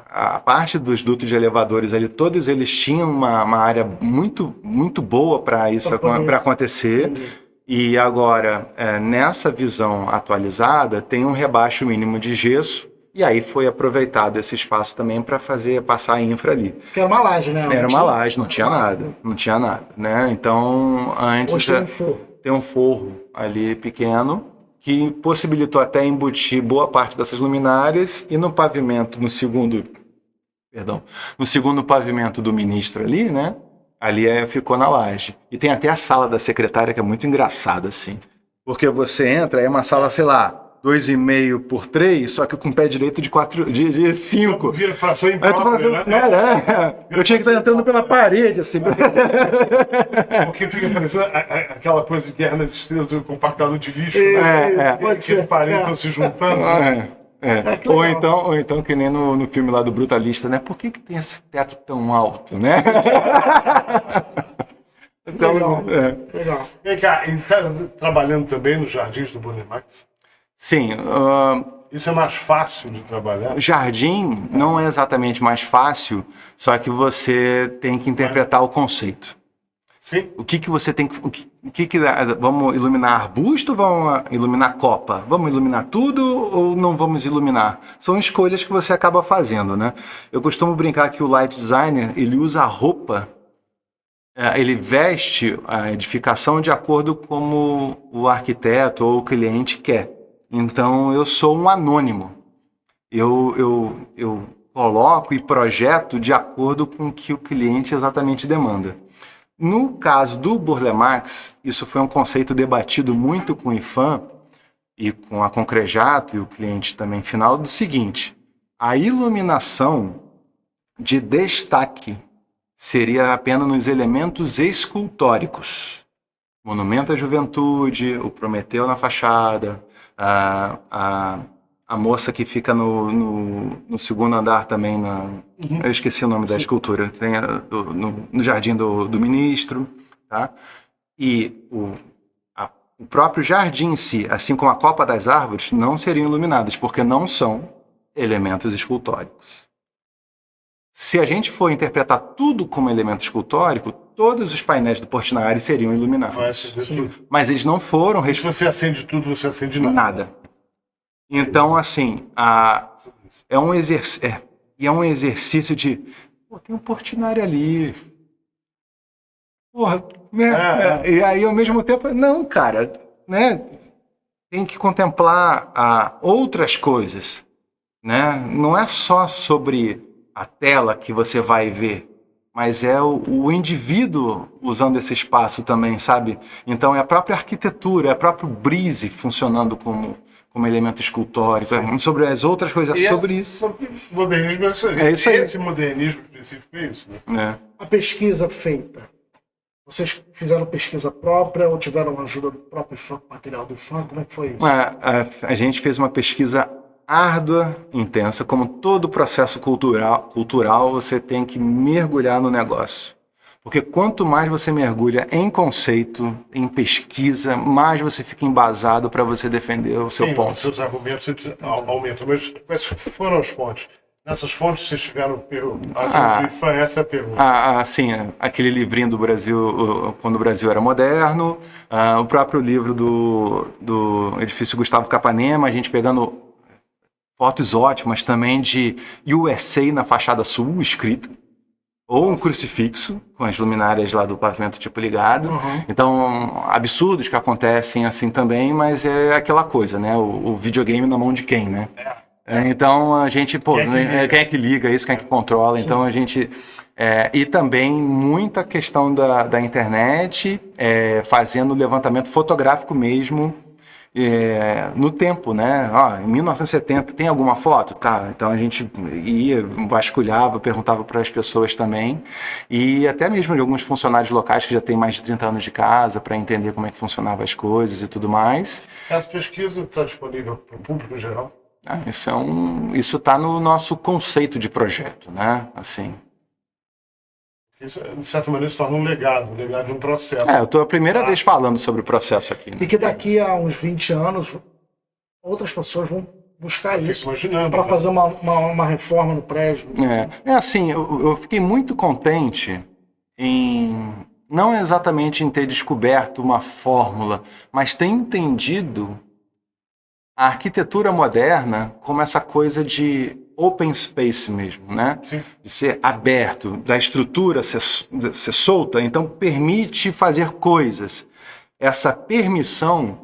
a parte dos dutos de elevadores ali, todos eles tinham uma área muito, muito boa para isso para acontecer. Entendi. E agora, nessa visão atualizada, tem um rebaixo mínimo de gesso, e aí foi aproveitado esse espaço também para passar a infra ali. Que era uma laje, né? Era uma laje, não tinha nada, né? Então, antes Hoje tem um forro ali pequeno, que possibilitou até embutir boa parte dessas luminárias, e no pavimento, no segundo pavimento do ministro ali, né? Ali ficou na laje. E tem até a sala da secretária, que é muito engraçada, assim. Porque você entra, é uma sala, sei lá, 2,5 por 3, só que com pé direito de 5. Vira fração imprópria, né? Eu tinha que estar entrando pela parede, assim. Porque fica parecendo aquela coisa de Guerra nas Estrelas do compactador de lixo, né? Pode ser. Parede se juntando. Ou então, que nem no filme lá do Brutalista, né? Por que tem esse teto tão alto, né? Legal. Vem cá, e tá trabalhando também nos jardins do Bonimax? Sim. Isso é mais fácil de trabalhar? Jardim não é exatamente mais fácil, só que você tem que interpretar o conceito. Sim. O que você tem que... Vamos iluminar arbusto ou vamos iluminar copa? Vamos iluminar tudo ou não vamos iluminar? São escolhas que você acaba fazendo, né? Eu costumo brincar que o light designer, ele usa a roupa, ele veste a edificação de acordo como o arquiteto ou o cliente quer. Então, eu sou um anônimo. Eu coloco e projeto de acordo com o que o cliente exatamente demanda. No caso do Burle Marx, isso foi um conceito debatido muito com o IFAM e com a Concrejato e o cliente também final, do seguinte: a iluminação de destaque seria apenas nos elementos escultóricos. Monumento à Juventude, o Prometeu na fachada, a moça que fica no segundo andar também, eu esqueci o nome da escultura, tem no Jardim do Ministro, tá? E o próprio jardim em si, assim como a copa das árvores, não seriam iluminadas, porque não são elementos escultóricos. Se a gente for interpretar tudo como elemento escultórico, todos os painéis do Portinari seriam iluminados. Vai acender tudo. Mas eles não foram Se você acende tudo, você acende nada. nada. Então, assim, é um exercício de... Pô, tem um Portinari ali. Porra, né? E aí, ao mesmo tempo, não, cara, né? Tem que contemplar outras coisas, né? Não é só sobre a tela que você vai ver, mas é o indivíduo usando esse espaço também, sabe? Então é a própria arquitetura, é o próprio brise funcionando como elemento escultórico, sobre as outras coisas, sobre isso. Sobre modernismo, É isso aí. Esse modernismo específico é isso, né? A pesquisa feita, vocês fizeram pesquisa própria ou tiveram ajuda do próprio material do IFAM? Como é que foi isso? A gente fez uma pesquisa árdua, intensa, como todo processo cultural, você tem que mergulhar no negócio. Porque quanto mais você mergulha em conceito, em pesquisa, mais você fica embasado para você defender o seu ponto. Os seus argumentos aumentam. Mas quais foram as fontes? Nessas fontes vocês tiveram ajuda do IFAM? Essa é a pergunta. Sim, aquele livrinho do Brasil, quando o Brasil era moderno, o próprio livro do edifício Gustavo Capanema, a gente pegando fotos ótimas também de USA na fachada sul, escrita, ou um crucifixo com as luminárias lá do pavimento tipo ligado. Então, absurdos que acontecem assim também, mas é aquela coisa, né? O videogame na mão de quem, né? Então, a gente, quem é que liga isso, quem é que controla? Sim. Então, a gente... e também muita questão da internet, fazendo levantamento fotográfico mesmo, no tempo, né? Em 1970 tem alguma foto? Tá, então a gente ia, vasculhava, perguntava para as pessoas também, e até mesmo de alguns funcionários locais que já têm mais de 30 anos de casa, para entender como é que funcionavam as coisas e tudo mais. Essa pesquisa está disponível para o público em geral? Isso está no nosso conceito de projeto, né? Assim. Isso, de certa maneira, se torna um legado de um processo. Eu estou a primeira vez falando sobre o processo aqui. Né? E que daqui a uns 20 anos, outras pessoas vão buscar isso para fazer uma reforma no prédio. Assim, eu fiquei muito contente em, não exatamente em ter descoberto uma fórmula, mas ter entendido a arquitetura moderna como essa coisa de open space mesmo, né? Sim. De ser aberto, da estrutura ser solta, então permite fazer coisas. Essa permissão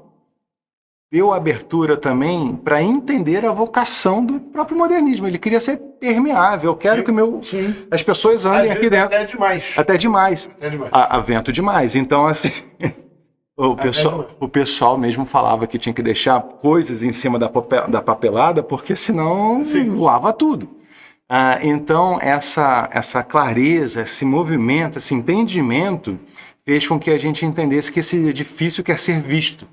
deu abertura também para entender a vocação do próprio modernismo. Ele queria ser permeável. Eu quero que as pessoas andem aqui dentro. Até demais. Até demais. Vento demais. Então, assim... O pessoal mesmo falava que tinha que deixar coisas em cima da papelada, porque senão voava tudo. Então, essa clareza, esse movimento, esse entendimento, fez com que a gente entendesse que esse edifício quer ser visto.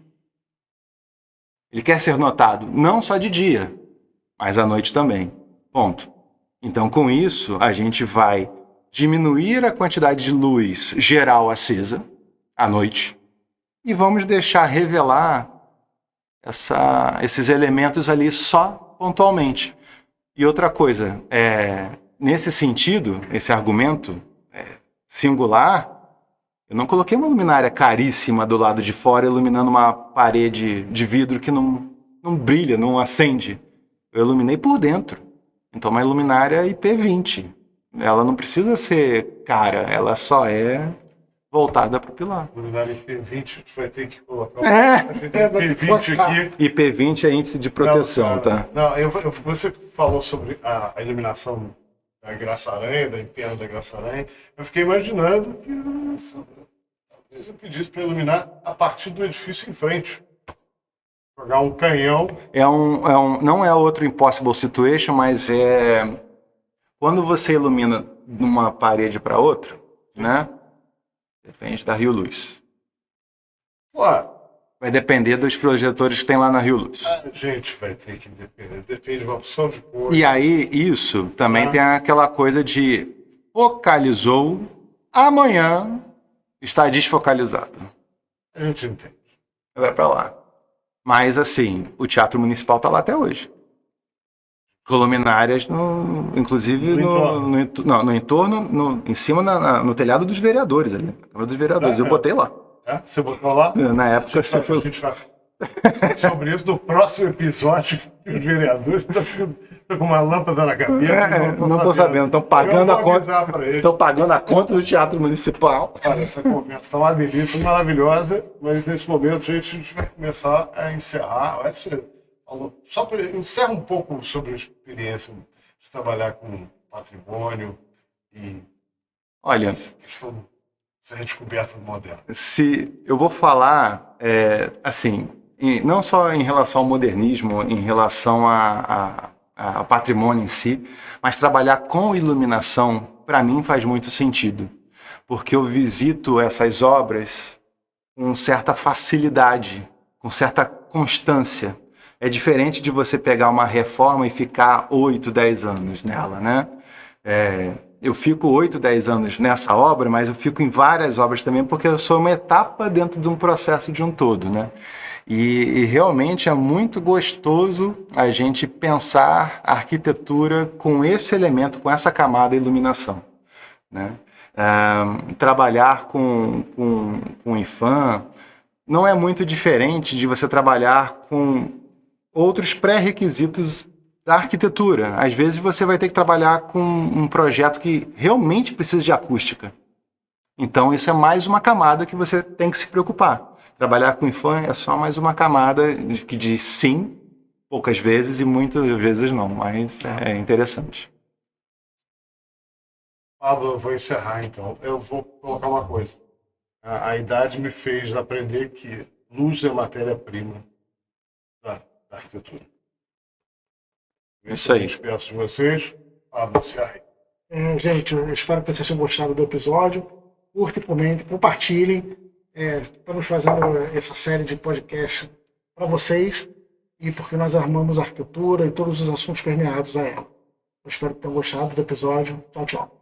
Ele quer ser notado, não só de dia, mas à noite também. Ponto. Então, com isso, a gente vai diminuir a quantidade de luz geral acesa à noite, e vamos deixar revelar esses elementos ali só pontualmente. E outra coisa, nesse sentido, esse argumento singular, eu não coloquei uma luminária caríssima do lado de fora iluminando uma parede de vidro que não brilha, não acende. Eu iluminei por dentro. Então, uma luminária IP20. Ela não precisa ser cara, ela só é voltada para o pilar. Luminária IP20, a gente vai ter que colocar IP20 aqui. IP20 é índice de proteção, tá? Você falou sobre a iluminação da Graça-Aranha, da empena da Graça-Aranha. Eu fiquei imaginando que talvez eu pedisse para iluminar a partir do edifício em frente. Jogar um canhão. Não é outro impossible situation, mas quando você ilumina de uma parede para outra, né? Depende da Rio Luz. Claro. Vai depender dos projetores que tem lá na Rio Luz. A gente vai ter que depender. Depende de uma opção de cor. E aí, isso também tem aquela coisa de focalizou, amanhã está desfocalizado. A gente entende. Vai para lá. Mas, assim, o Teatro Municipal está lá até hoje. Com luminárias, inclusive no entorno, em cima, no telhado dos vereadores ali. Na Câmara dos Vereadores. Eu botei lá. Você botou lá? Na época você foi. A gente vai sobre isso no próximo episódio. Os vereadores estão com uma lâmpada na cabeça. Não estou sabendo. Estão pagando a conta. Estão pagando a conta do Teatro Municipal. Olha, essa conversa está uma delícia, maravilhosa, mas nesse momento a gente vai começar a encerrar. Só para encerrar um pouco sobre a experiência de trabalhar com patrimônio e essa questão de ser redescoberta do moderno. Se eu vou falar, assim, não só em relação ao modernismo, em relação ao patrimônio em si, mas trabalhar com iluminação, para mim, faz muito sentido. Porque eu visito essas obras com certa facilidade, com certa constância. É diferente de você pegar uma reforma e ficar 8, 10 anos nela, né? Eu fico 8, 10 anos nessa obra, mas eu fico em várias obras também, porque eu sou uma etapa dentro de um processo de um todo, né? E realmente é muito gostoso a gente pensar a arquitetura com esse elemento, com essa camada de iluminação, né? Trabalhar com IFAM não é muito diferente de você trabalhar com outros pré-requisitos da arquitetura. Às vezes você vai ter que trabalhar com um projeto que realmente precisa de acústica. Então isso é mais uma camada que você tem que se preocupar. Trabalhar com IFAM é só mais uma camada que diz sim, poucas vezes, e muitas vezes não, mas é interessante. Pablo, eu vou encerrar então. Eu vou colocar uma coisa. A idade me fez aprender que luz é matéria-prima da arquitetura. Isso aí. Peço de vocês, Pablo, encerre. Gente, eu espero que vocês tenham gostado do episódio. Curtem, comentem, compartilhem. Estamos fazendo essa série de podcast para vocês e porque nós armamos a arquitetura e todos os assuntos permeados a ela. Eu espero que tenham gostado do episódio. Tchau, tchau.